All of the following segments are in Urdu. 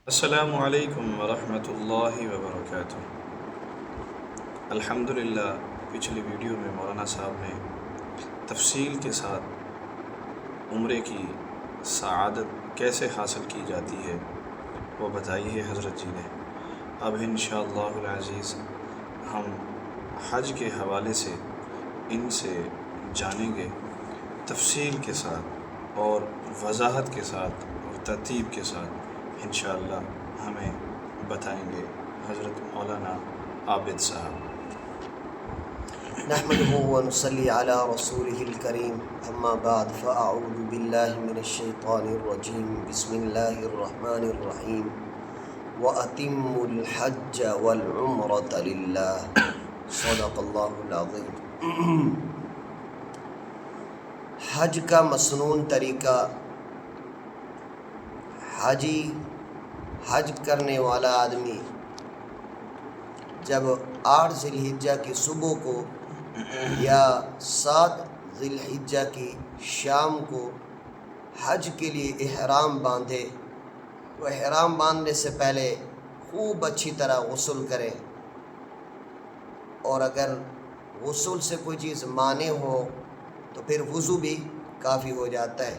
السلام علیکم ورحمۃ اللہ وبرکاتہ۔ الحمدللہ، پچھلی ویڈیو میں مولانا صاحب نے تفصیل کے ساتھ عمرے کی سعادت کیسے حاصل کی جاتی ہے وہ بتائی ہے حضرت جی نے۔ اب انشاءاللہ العزیز ہم حج کے حوالے سے ان سے جانیں گے تفصیل کے ساتھ اور وضاحت کے ساتھ اور ترتیب کے ساتھ انشاءاللہ ہمیں بتائیں گے حضرت مولانا عابد صاحب۔ نحمده ونصلي على رسوله الكريم اما بعد فاعوذ بالله من الشيطان الرجيم بسم الله الرحمن الرحيم واتموا الحج والعمرة لله صدق الله العظيم۔ حج کا مسنون طریقہ، حج کرنے والا آدمی جب 8 ذی الحجہ کی صبح کو یا 7 ذی الحجہ کی شام کو حج کے لیے احرام باندھے، وہ احرام باندھنے سے پہلے خوب اچھی طرح غسل کرے، اور اگر غسل سے کوئی چیز مانع ہو تو پھر وضو بھی کافی ہو جاتا ہے۔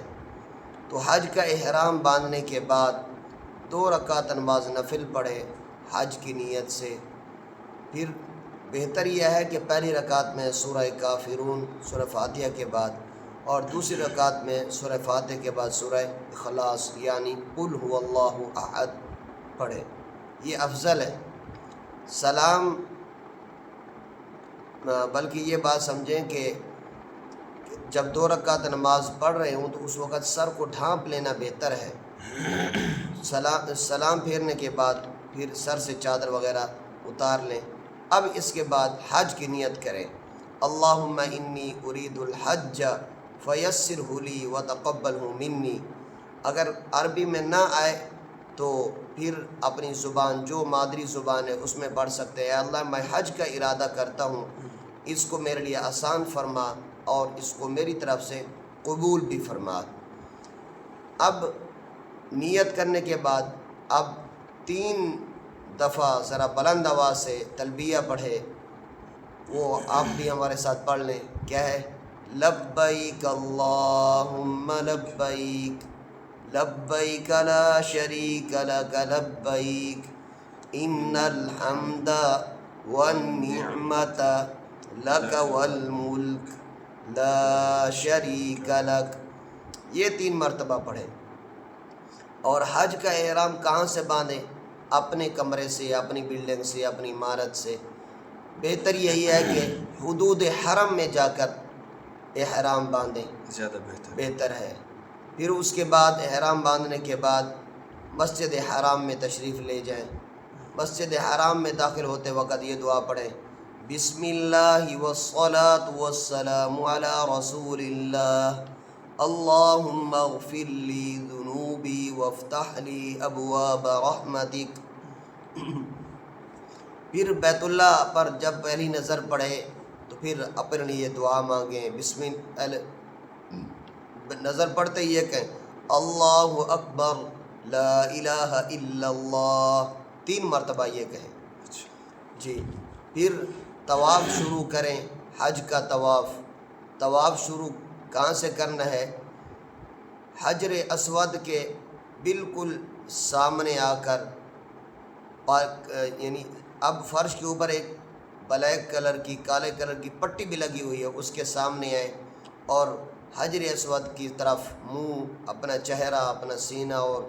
تو حج کا احرام باندھنے کے بعد 2 رکعت نماز نفل پڑھے حج کی نیت سے۔ پھر بہتر یہ ہے کہ پہلی رکعت میں سورہ کافرون سورہ فاتحہ کے بعد، اور دوسری رکعت میں سورہ فاتحہ کے بعد سورہ اخلاص یعنی قل هو اللہ احد پڑھے، یہ افضل ہے۔ سلام، بلکہ یہ بات سمجھیں کہ جب 2 رکعت نماز پڑھ رہے ہوں تو اس وقت سر کو ڈھانپ لینا بہتر ہے۔ سلام پھیرنے کے بعد پھر سر سے چادر وغیرہ اتار لیں۔ اب اس کے بعد حج کی نیت کریں، اللہم انی ارید الحج فیسرہ لی وتقبلہ منی۔ اگر عربی میں نہ آئے تو پھر اپنی زبان جو مادری زبان ہے اس میں پڑھ سکتے ہیں، اللہ میں حج کا ارادہ کرتا ہوں، اس کو میرے لیے آسان فرما اور اس کو میری طرف سے قبول بھی فرما۔ اب نیت کرنے کے بعد اب 3 دفعہ ذرا بلند آواز سے تلبیہ پڑھے، وہ آپ بھی ہمارے ساتھ پڑھ لیں۔ کیا ہے؟ لبیک اللہم لبیک لبیک لا شریک لک لبیک ان الحمد والنعمت لک والملک لا شریک لک، یہ 3 مرتبہ پڑھیں۔ اور حج کا احرام کہاں سے باندھیں؟ اپنے کمرے سے، اپنی بلڈنگ سے، اپنی عمارت سے۔ بہتر یہی ہے کہ حدود حرم میں جا کر احرام باندھیں، زیادہ بہتر ہے۔ پھر اس کے بعد احرام باندھنے کے بعد مسجد حرام میں تشریف لے جائیں۔ مسجد حرام میں داخل ہوتے وقت یہ دعا پڑھیں، بسم اللہ والصلاة والسلام علی رسول اللہ، اللہم اغفر لی ذنوبی وافتح لی ابواب رحمتک۔ پھر بیت اللہ پر جب پہلی نظر پڑے تو پھر اپنے لیے دعا مانگیں، بسم اللہ، نظر پڑتے ہی یہ کہیں اللہ اکبر لا الہ الا اللہ، 3 مرتبہ یہ کہیں جی۔ پھر طواف شروع کریں، حج کا طواف شروع کہاں سے کرنا ہے؟ حجر اسود کے بالکل سامنے آ کر، یعنی اب فرش کے اوپر ایک بلیک کلر کی، کالے کلر کی پٹی بھی لگی ہوئی ہے، اس کے سامنے آئیں اور حجر اسود کی طرف منہ، اپنا چہرہ، اپنا سینہ اور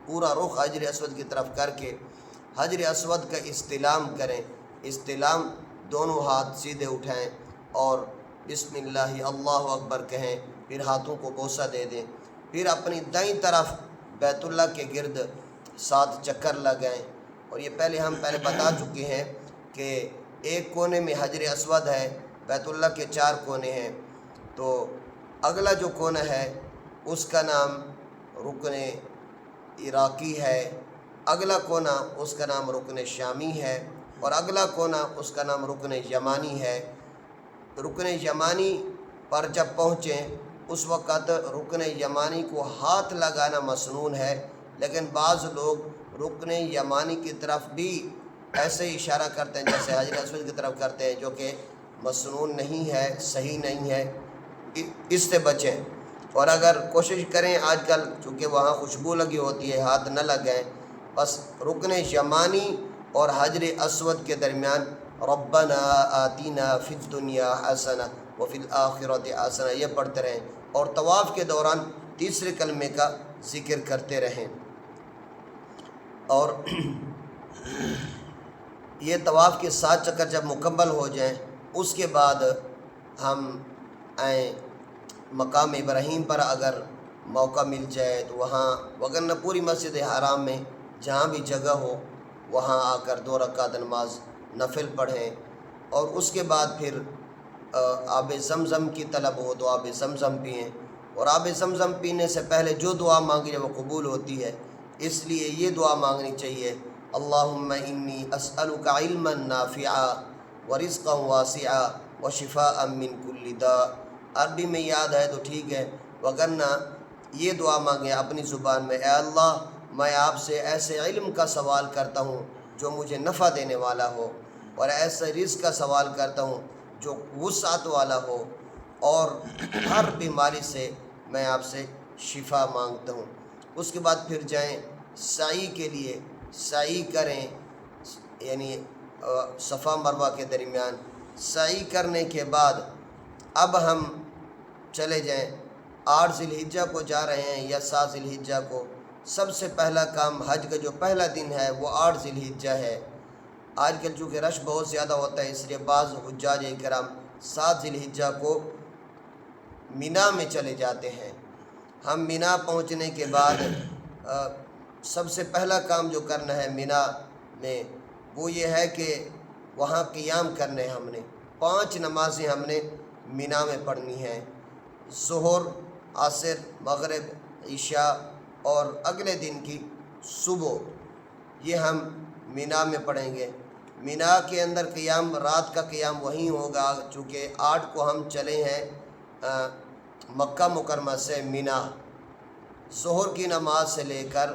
پورا رخ حجر اسود کی طرف کر کے حجر اسود کا استلام کریں۔ استلام، دونوں ہاتھ سیدھے اٹھائیں اور بسم اللہ اللہ اکبر کہیں، پھر ہاتھوں کو بوسہ دے دیں۔ پھر اپنی دائیں طرف بیت اللہ کے گرد 7 چکر لگائیں، اور یہ ہم پہلے بتا چکے ہیں کہ ایک کونے میں حجر اسود ہے، بیت اللہ کے 4 کونے ہیں، تو اگلا جو کونا ہے اس کا نام رکن عراقی ہے، اگلا کونا اس کا نام رکن شامی ہے، اور اگلا کونا اس کا نام رکن یمانی ہے۔ رکن یمانی پر جب پہنچیں اس وقت رکن یمانی کو ہاتھ لگانا مسنون ہے، لیکن بعض لوگ رکن یمانی کی طرف بھی ایسے اشارہ کرتے ہیں جیسے حجر اسود کی طرف کرتے ہیں، جو کہ مسنون نہیں ہے، صحیح نہیں ہے، اس سے بچیں۔ اور اگر کوشش کریں آج کل چونکہ وہاں خوشبو لگی ہوتی ہے، ہاتھ نہ لگائیں، بس رکن یمانی اور حجر اسود کے درمیان ربنا آتینا فی الدنیا حسنہ وفی الآخرۃ حسنہ یہ پڑھتے رہیں، اور طواف کے دوران تیسرے کلمے کا ذکر کرتے رہیں۔ اور یہ طواف کے 7 چکر جب مکمل ہو جائیں اس کے بعد ہم آئیں مقام ابراہیم پر، اگر موقع مل جائے تو وہاں، وگرنہ پوری مسجد حرام میں جہاں بھی جگہ ہو وہاں آ کر 2 رکعت نماز نفل پڑھیں، اور اس کے بعد پھر آب زمزم کی طلب ہو تو آب زمزم پئیں، اور آب زمزم پینے سے پہلے جو دعا مانگی جائے وہ قبول ہوتی ہے، اس لیے یہ دعا مانگنی چاہیے، اللہم انی اسألک علما نافعا ورزقا واسعا وشفاء من کل داء۔ عربی میں یاد ہے تو ٹھیک ہے، وگرنہ یہ دعا مانگیں اپنی زبان میں، اے اللہ میں آپ سے ایسے علم کا سوال کرتا ہوں جو مجھے نفع دینے والا ہو، اور ایسے رزق کا سوال کرتا ہوں جو وسعت والا ہو، اور ہر بیماری سے میں آپ سے شفا مانگتا ہوں۔ اس کے بعد پھر جائیں سعی کے لیے، سعی کریں، یعنی صفا مروہ کے درمیان سعی کرنے کے بعد اب ہم چلے جائیں 8 ذی الحجہ کو جا رہے ہیں یا 7 ذی الحجہ کو۔ سب سے پہلا کام حج کا جو پہلا دن ہے وہ 8 ذی الحجہ ہے۔ آج کل چونکہ رش بہت زیادہ ہوتا ہے، اس لیے بعض حجاج کرام 7 ذی الحجہ کو مینا میں چلے جاتے ہیں۔ ہم مینا پہنچنے کے بعد سب سے پہلا کام جو کرنا ہے مینا میں وہ یہ ہے کہ وہاں قیام کرنے ہم نے 5 نمازیں ہم نے مینا میں پڑھنی ہیں، ظہر، عصر، مغرب، عشاء اور اگلے دن کی صبح، یہ ہم مینا میں پڑھیں گے۔ مینا کے اندر قیام، رات کا قیام وہیں ہوگا، چونکہ 8 کو ہم چلے ہیں مکہ مکرمہ سے مینا۔ ظہر کی نماز سے لے کر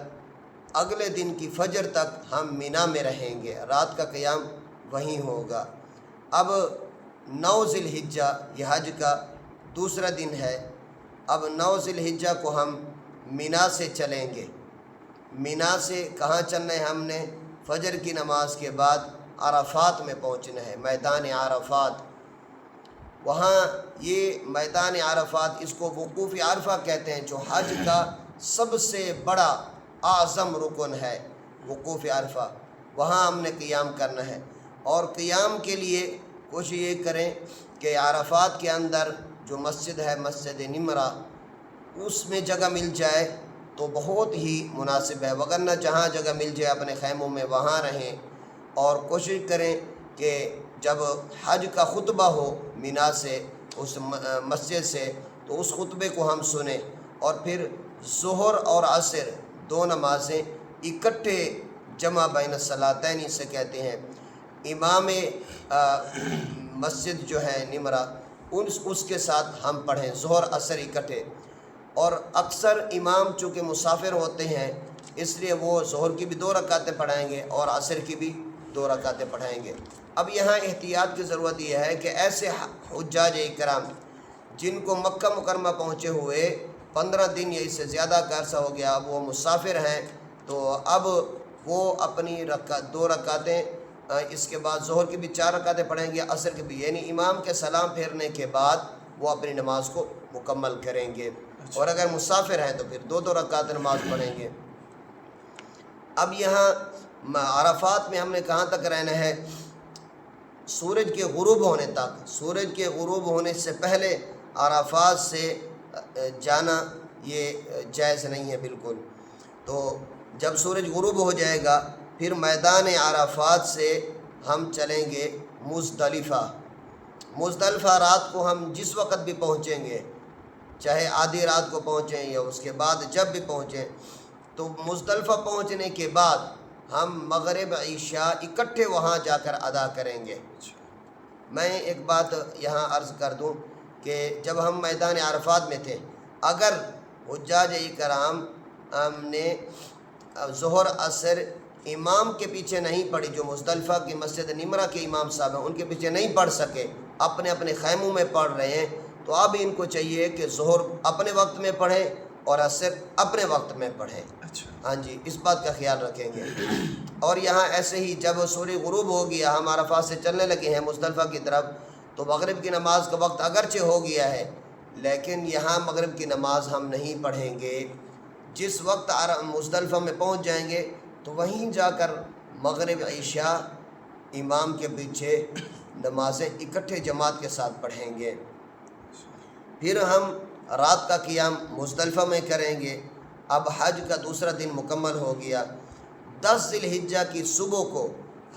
اگلے دن کی فجر تک ہم مینا میں رہیں گے، رات کا قیام وہیں ہوگا۔ اب 9 ذی الحجہ یہ حج کا دوسرا دن ہے، اب 9 ذی الحجہ کو ہم مینا سے چلیں گے۔ مینا سے کہاں چلنا ہے ہم نے؟ فجر کی نماز کے بعد عرفات میں پہنچنا ہے، میدان عرفات۔ وہاں یہ میدان عرفات، اس کو وقوف عرفہ کہتے ہیں، جو حج کا سب سے بڑا اعظم رکن ہے، وقوف عرفہ، وہاں ہم نے قیام کرنا ہے۔ اور قیام کے لیے کوشش یہ کریں کہ عرفات کے اندر جو مسجد ہے، مسجد نمرہ، اس میں جگہ مل جائے تو بہت ہی مناسب ہے، وگرنہ جہاں جگہ مل جائے اپنے خیموں میں وہاں رہیں، اور کوشش کریں کہ جب حج کا خطبہ ہو مینا سے، اس مسجد سے، تو اس خطبے کو ہم سنیں، اور پھر ظہر اور عصر 2 نمازیں اکٹھے جمع بین الصلاتین سے کہتے ہیں، امام مسجد جو ہے نمرہ اس کے ساتھ ہم پڑھیں ظہر عصر اکٹھے۔ اور اکثر امام چونکہ مسافر ہوتے ہیں اس لیے وہ ظہر کی بھی 2 رکعتیں پڑھائیں گے اور عصر کی بھی 2 رکعتیں پڑھائیں گے۔ اب یہاں احتیاط کی ضرورت یہ ہے کہ ایسے حجاج کرام جن کو مکہ مکرمہ پہنچے ہوئے 15 دن یا اس سے زیادہ کا عرصہ ہو گیا، اب وہ مسافر ہیں، تو اب وہ اپنی 2 رکعتیں، اس کے بعد ظہر کی بھی 4 رکعتیں پڑھیں گے، عصر کی بھی، یعنی امام کے سلام پھیرنے کے بعد وہ اپنی نماز کو مکمل کریں گے، اور اگر مسافر ہیں تو پھر 2 رکعت نماز پڑھیں گے۔ اب یہاں عرفات میں ہم نے کہاں تک رہنا ہے؟ سورج کے غروب ہونے تک۔ سورج کے غروب ہونے سے پہلے عرفات سے جانا یہ جائز نہیں ہے بالکل۔ تو جب سورج غروب ہو جائے گا پھر میدان عرفات سے ہم چلیں گے مزدلفہ۔ مزدلفہ رات کو ہم جس وقت بھی پہنچیں گے، چاہے آدھی رات کو پہنچیں یا اس کے بعد جب بھی پہنچیں، تو مزدلفہ پہنچنے کے بعد ہم مغرب عشاء اکٹھے وہاں جا کر ادا کریں گے۔ میں ایک بات یہاں عرض کر دوں کہ جب ہم میدان عرفات میں تھے، اگر حجاج کرام نے ظہر عصر امام کے پیچھے نہیں پڑھی، جو مزدلفہ کی مسجد نمرہ کے امام صاحب ہیں ان کے پیچھے نہیں پڑھ سکے، اپنے اپنے خیموں میں پڑھ رہے ہیں، تو اب ان کو چاہیے کہ ظہر اپنے وقت میں پڑھیں اور عصر اپنے وقت میں پڑھیں۔ اچھا، ہاں جی، اس بات کا خیال رکھیں گے۔ اور یہاں ایسے ہی جب سورج غروب ہو گیا، ہم عرفات سے چلنے لگے ہیں مزدلفہ کی طرف، تو مغرب کی نماز کا وقت اگرچہ ہو گیا ہے لیکن یہاں مغرب کی نماز ہم نہیں پڑھیں گے۔ جس وقت مزدلفہ میں پہنچ جائیں گے تو وہیں جا کر مغرب عشاء امام کے پیچھے نمازیں اکٹھے جماعت کے ساتھ پڑھیں گے۔ پھر ہم رات کا قیام مزدلفہ میں کریں گے۔ اب حج کا دوسرا دن مکمل ہو گیا۔ 10 ذی الحجہ کی صبح کو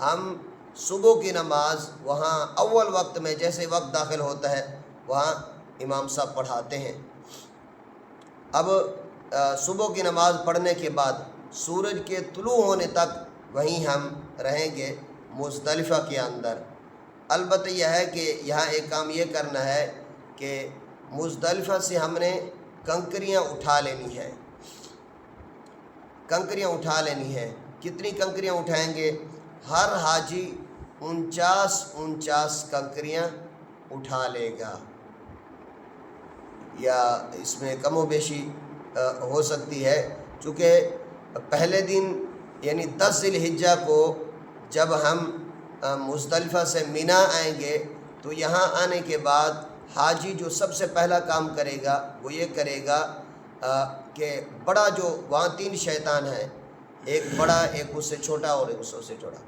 ہم صبح کی نماز وہاں اول وقت میں جیسے وقت داخل ہوتا ہے وہاں امام صاحب پڑھاتے ہیں۔ اب صبح کی نماز پڑھنے کے بعد سورج کے طلوع ہونے تک وہیں ہم رہیں گے مزدلفہ کے اندر۔ البتہ یہ ہے کہ یہاں ایک کام یہ کرنا ہے کہ مزدلفہ سے ہم نے کنکریاں اٹھا لینی ہیں، کنکریاں اٹھا لینی ہیں۔ کتنی کنکریاں اٹھائیں گے؟ ہر حاجی 49 کنکریاں اٹھا لے گا، یا اس میں کم و بیشی ہو سکتی ہے، چونکہ پہلے دن یعنی 10 ذی الحجہ کو جب ہم مزدلفہ سے مینا آئیں گے تو یہاں آنے کے بعد حاجی جو سب سے پہلا کام کرے گا وہ یہ کرے گا کہ بڑا جو وہاں 3 شیطان ہیں، ایک بڑا، ایک اس سے چھوٹا اور ایک اس سے چھوٹا۔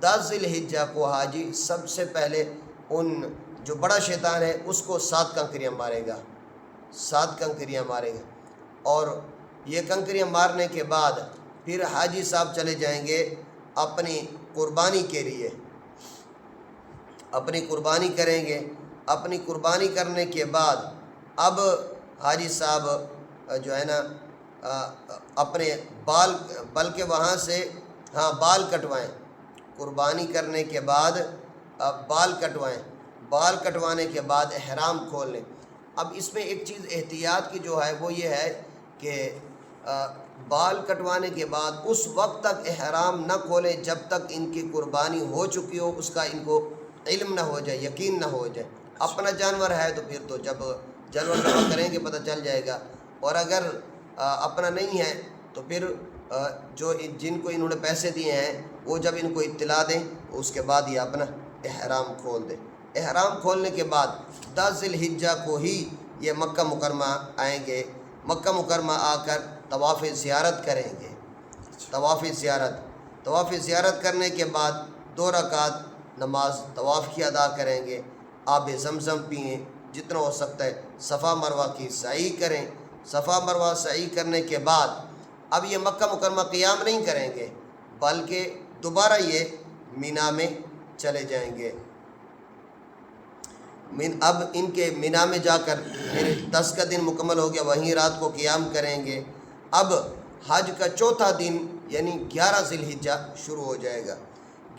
10 ذی الحجہ کو حاجی سب سے پہلے ان جو بڑا شیطان ہے اس کو 7 کنکریاں مارے گا، 7 کنکریاں مارے گا، اور یہ کنکریاں مارنے کے بعد پھر حاجی صاحب چلے جائیں گے اپنی قربانی کے لیے، اپنی قربانی کریں گے۔ اپنی قربانی کرنے کے بعد اب حاجی صاحب جو ہے نا اپنے بال، بلکہ وہاں سے بال کٹوائیں، قربانی کرنے کے بعد بال کٹوائیں، بال کٹوانے کے بعد احرام کھول لیں۔ اب اس میں ایک چیز احتیاط کی جو ہے وہ یہ ہے کہ بال کٹوانے کے بعد اس وقت تک احرام نہ کھولیں جب تک ان کی قربانی ہو چکی ہو، اس کا ان کو علم نہ ہو جائے، یقین نہ ہو جائے۔ اپنا جانور ہے تو پھر تو جب جانور ذبح کریں گے پتہ چل جائے گا، اور اگر اپنا نہیں ہے تو پھر جو جن کو انہوں نے پیسے دیے ہیں وہ جب ان کو اطلاع دیں اس کے بعد یہ اپنا احرام کھول دیں۔ احرام کھولنے کے بعد 10 ذی الحجہ کو ہی یہ مکہ مکرمہ آئیں گے، مکہ مکرمہ آ کر طواف زیارت کریں گے۔ طواف زیارت کرنے کے بعد 2 رکعت نماز طواف کی ادا کریں گے، آب زمزم پئیں، جتنا ہو سکتا ہے صفا مروہ کی سعی کریں۔ صفا مروہ سعی کرنے کے بعد اب یہ مکہ مکرمہ قیام نہیں کریں گے بلکہ دوبارہ یہ مینا میں چلے جائیں گے۔ اب ان کے مینا میں جا کر پھر 10 کا دن مکمل ہو گیا، وہیں رات کو قیام کریں گے۔ اب حج کا چوتھا دن یعنی 11 ذی الحجہ شروع ہو جائے گا۔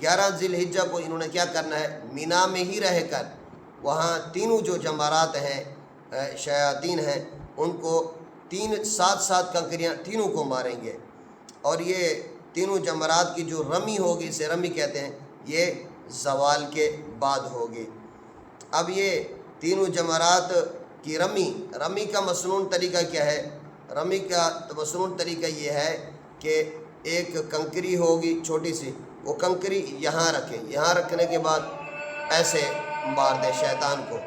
11 ذی الحجہ کو انہوں نے کیا کرنا ہے؟ مینا میں ہی رہ کر وہاں تینوں جو جمرات ہیں، شیاطین ہیں، ان کو 7 کنکریاں تینوں کو ماریں گے، اور یہ تینوں جمرات کی جو رمی ہوگی، اسے رمی کہتے ہیں، یہ زوال کے بعد ہوگی۔ اب یہ تینوں جمرات کی رمی کا مسنون طریقہ کیا ہے؟ رمی کا مسنون طریقہ یہ ہے کہ ایک کنکری ہوگی چھوٹی سی، وہ کنکری یہاں رکھیں، یہاں رکھنے کے بعد ایسے مار دیں شیطان کو۔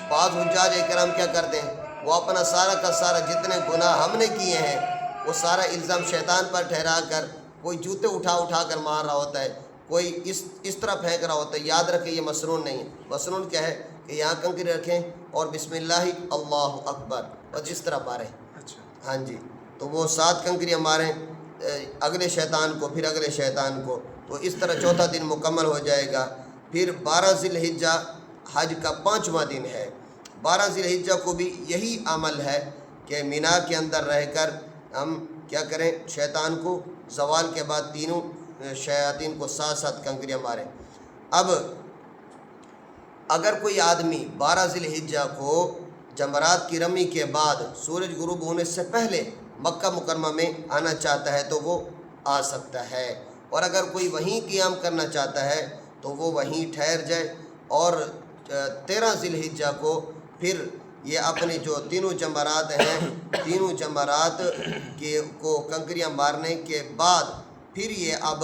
بعض حجاج اکرام کیا کرتے ہیں؟ وہ اپنا سارا کا سارا جتنے گناہ ہم نے کیے ہیں وہ سارا الزام شیطان پر ٹھہرا کر، کوئی جوتے اٹھا کر مار رہا ہوتا ہے، کوئی اس طرح پھینک رہا ہوتا ہے۔ یاد رکھیں یہ مسنون نہیں ہے۔ مسنون کیا ہے کہ یہاں کنکری رکھیں اور بسم اللہ اللہ اکبر، اور جس طرح ماریں۔ ہاں جی، تو وہ 7 کنکریاں ماریں، اگلے شیطان کو، پھر اگلے شیطان کو، تو اس طرح چوتھا دن مکمل ہو جائے گا۔ پھر 12 ذی الحجہ حج کا 5واں دن ہے۔ 12 ذی الحجہ کو بھی یہی عمل ہے کہ مینا کے اندر رہ کر ہم کیا کریں؟ شیطان کو زوال کے بعد تینوں شیاطین کو 7 کنکریاں ماریں۔ اب اگر کوئی آدمی 12 ذی الحجہ کو جمرات کی رمی کے بعد سورج غروب ہونے سے پہلے مکہ مکرمہ میں آنا چاہتا ہے تو وہ آ سکتا ہے، اور اگر کوئی وہیں قیام کرنا چاہتا ہے تو وہ وہیں ٹھہر جائے، اور 13 ذی الحجہ کو پھر یہ اپنے جو تینوں جمرات ہیں، تینوں جمرات کو کنکریاں مارنے کے بعد پھر یہ اب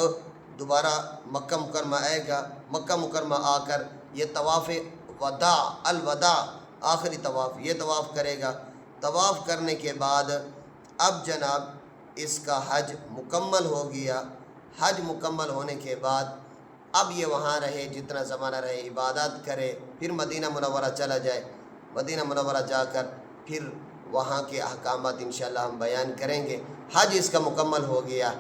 دوبارہ مکہ مکرمہ آئے گا۔ مکہ مکرمہ آ کر یہ طواف وداع، الوداع، آخری طواف، یہ طواف کرے گا۔ طواف کرنے کے بعد اب جناب اس کا حج مکمل ہو گیا۔ حج مکمل ہونے کے بعد اب یہ وہاں رہے، جتنا زمانہ رہے عبادات کرے، پھر مدینہ منورہ چلا جائے۔ مدینہ منورہ جا کر پھر وہاں کے احکامات انشاءاللہ ہم بیان کریں گے۔ حج اس کا مکمل ہو گیا۔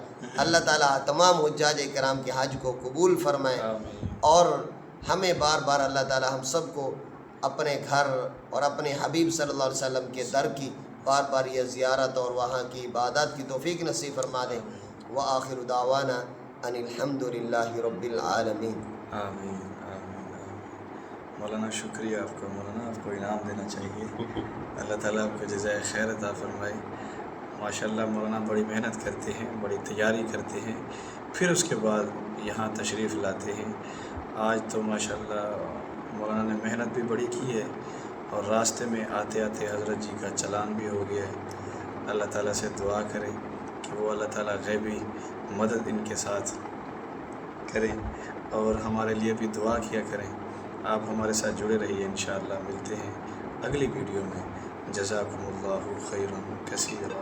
اللہ تعالیٰ تمام حجاج کرام کے حج کو قبول فرمائے، اور ہمیں بار بار اللہ تعالیٰ ہم سب کو اپنے گھر اور اپنے حبیب صلی اللہ علیہ وسلم کے در کی بار بار یہ زیارت اور وہاں کی عبادات کی توفیق نصیب فرما دے۔ وآخر دعوانا ان الحمد للہ رب العالمین۔ آمین آمین آمین۔ مولانا شکریہ آپ کا، مولانا آپ کو انعام دینا چاہیے، اللہ تعالیٰ آپ کو جزائے خیر عطا فرمائے۔ ماشاءاللہ مولانا بڑی محنت کرتے ہیں، بڑی تیاری کرتے ہیں، پھر اس کے بعد یہاں تشریف لاتے ہیں۔ آج تو ماشاءاللہ مولانا نے محنت بھی بڑی کی ہے، اور راستے میں آتے آتے حضرت جی کا چلان بھی ہو گیا ہے۔ اللہ تعالیٰ سے دعا کریں کہ وہ اللہ تعالیٰ غیبی مدد ان کے ساتھ کریں، اور ہمارے لیے بھی دعا کیا کریں۔ آپ ہمارے ساتھ جڑے رہیے، انشاءاللہ ملتے ہیں اگلی ویڈیو میں۔ جزاکم اللہ خیرا کثیرا۔